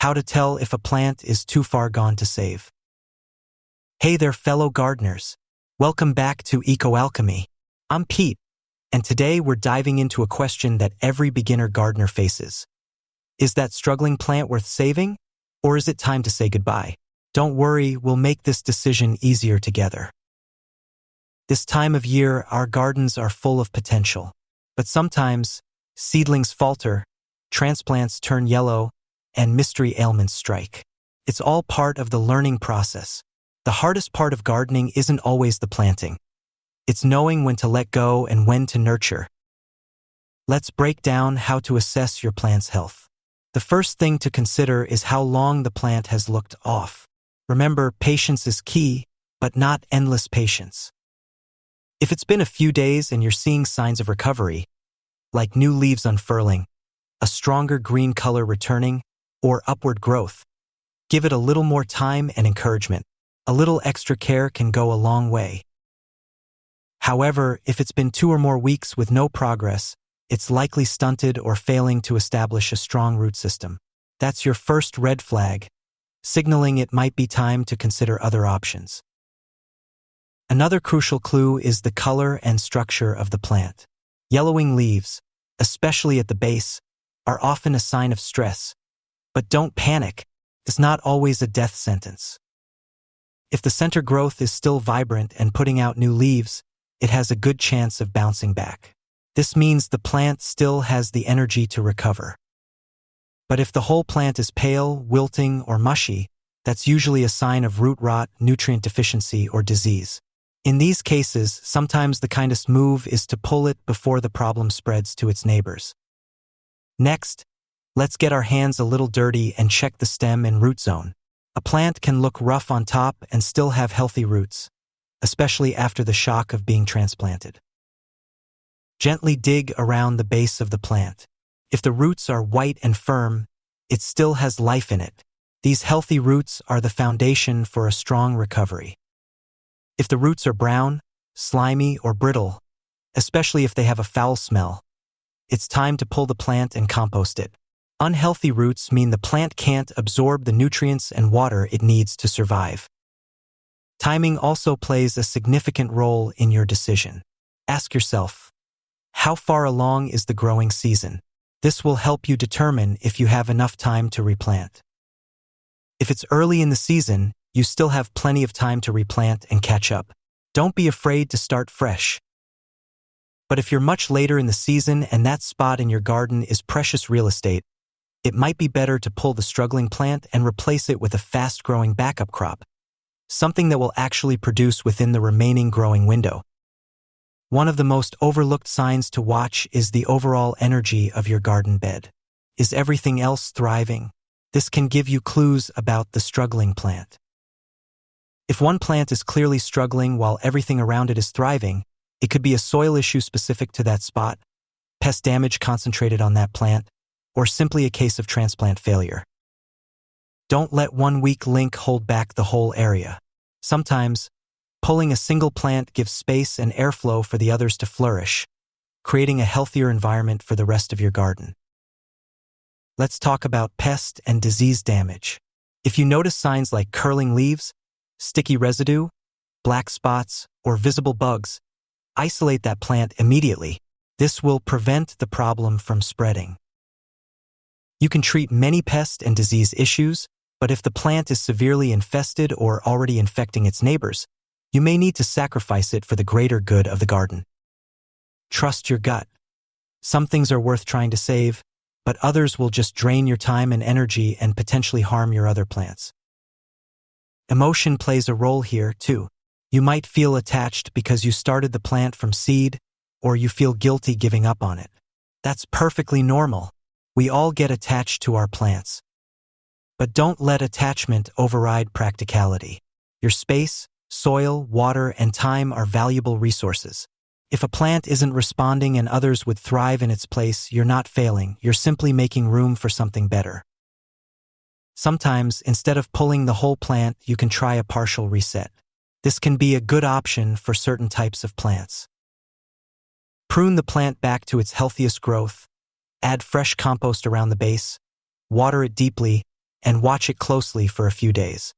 How to tell if a plant is too far gone to save. Hey there, fellow gardeners. Welcome back to EcoAlchemy. I'm Pete, and today we're diving into a question that every beginner gardener faces. Is that struggling plant worth saving, or is it time to say goodbye? Don't worry, we'll make this decision easier together. This time of year, our gardens are full of potential, but sometimes seedlings falter, transplants turn yellow, and mystery ailments strike. It's all part of the learning process. The hardest part of gardening isn't always the planting. It's knowing when to let go and when to nurture. Let's break down how to assess your plant's health. The first thing to consider is how long the plant has looked off. Remember, patience is key, but not endless patience. If it's been a few days and you're seeing signs of recovery, like new leaves unfurling, a stronger green color returning, or upward growth, give it a little more time and encouragement. A little extra care can go a long way. However, if it's been 2 or more weeks with no progress, it's likely stunted or failing to establish a strong root system. That's your first red flag, signaling it might be time to consider other options. Another crucial clue is the color and structure of the plant. Yellowing leaves, especially at the base, are often a sign of stress. But don't panic, it's not always a death sentence. If the center growth is still vibrant and putting out new leaves, it has a good chance of bouncing back. This means the plant still has the energy to recover. But if the whole plant is pale, wilting, or mushy, that's usually a sign of root rot, nutrient deficiency, or disease. In these cases, sometimes the kindest move is to pull it before the problem spreads to its neighbors. Next, let's get our hands a little dirty and check the stem and root zone. A plant can look rough on top and still have healthy roots, especially after the shock of being transplanted. Gently dig around the base of the plant. If the roots are white and firm, it still has life in it. These healthy roots are the foundation for a strong recovery. If the roots are brown, slimy, or brittle, especially if they have a foul smell, it's time to pull the plant and compost it. Unhealthy roots mean the plant can't absorb the nutrients and water it needs to survive. Timing also plays a significant role in your decision. Ask yourself, how far along is the growing season? This will help you determine if you have enough time to replant. If it's early in the season, you still have plenty of time to replant and catch up. Don't be afraid to start fresh. But if you're much later in the season and that spot in your garden is precious real estate, it might be better to pull the struggling plant and replace it with a fast-growing backup crop, something that will actually produce within the remaining growing window. One of the most overlooked signs to watch is the overall energy of your garden bed. Is everything else thriving? This can give you clues about the struggling plant. If one plant is clearly struggling while everything around it is thriving, it could be a soil issue specific to that spot, pest damage concentrated on that plant, or simply a case of transplant failure. Don't let one weak link hold back the whole area. Sometimes, pulling a single plant gives space and airflow for the others to flourish, creating a healthier environment for the rest of your garden. Let's talk about pest and disease damage. If you notice signs like curling leaves, sticky residue, black spots, or visible bugs, isolate that plant immediately. This will prevent the problem from spreading. You can treat many pest and disease issues, but if the plant is severely infested or already infecting its neighbors, you may need to sacrifice it for the greater good of the garden. Trust your gut. Some things are worth trying to save, but others will just drain your time and energy and potentially harm your other plants. Emotion plays a role here, too. You might feel attached because you started the plant from seed, or you feel guilty giving up on it. That's perfectly normal. We all get attached to our plants. But don't let attachment override practicality. Your space, soil, water, and time are valuable resources. If a plant isn't responding and others would thrive in its place, you're not failing, you're simply making room for something better. Sometimes, instead of pulling the whole plant, you can try a partial reset. This can be a good option for certain types of plants. Prune the plant back to its healthiest growth, add fresh compost around the base, water it deeply, and watch it closely for a few days.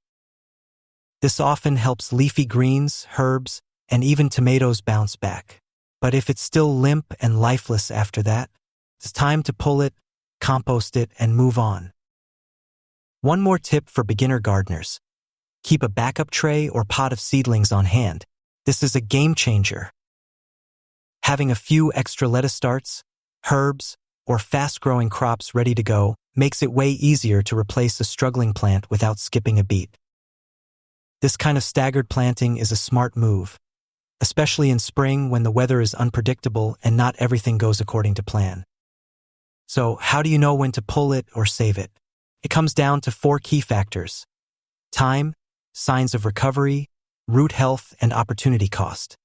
This often helps leafy greens, herbs, and even tomatoes bounce back. But if it's still limp and lifeless after that, it's time to pull it, compost it, and move on. One more tip for beginner gardeners. Keep a backup tray or pot of seedlings on hand. This is a game changer. Having a few extra lettuce starts, herbs, or fast-growing crops ready to go makes it way easier to replace a struggling plant without skipping a beat. This kind of staggered planting is a smart move, especially in spring when the weather is unpredictable and not everything goes according to plan. So, how do you know when to pull it or save it? It comes down to 4 key factors: time, signs of recovery, root health, and opportunity cost.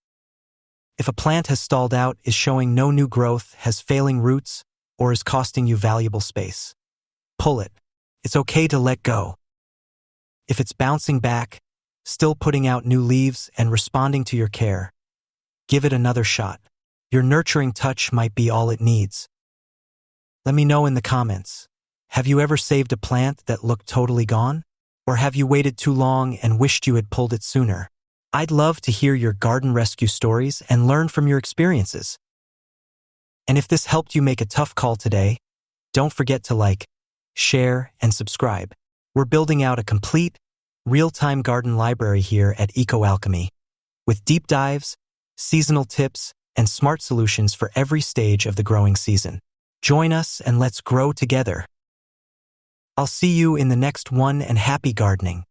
If a plant has stalled out, is showing no new growth, has failing roots, or is costing you valuable space, pull it. It's okay to let go. If it's bouncing back, still putting out new leaves and responding to your care, give it another shot. Your nurturing touch might be all it needs. Let me know in the comments. Have you ever saved a plant that looked totally gone? Or have you waited too long and wished you had pulled it sooner? I'd love to hear your garden rescue stories and learn from your experiences. And if this helped you make a tough call today, don't forget to like, share, and subscribe. We're building out a complete, real-time garden library here at EcoAlchemy, with deep dives, seasonal tips, and smart solutions for every stage of the growing season. Join us and let's grow together. I'll see you in the next one, and happy gardening.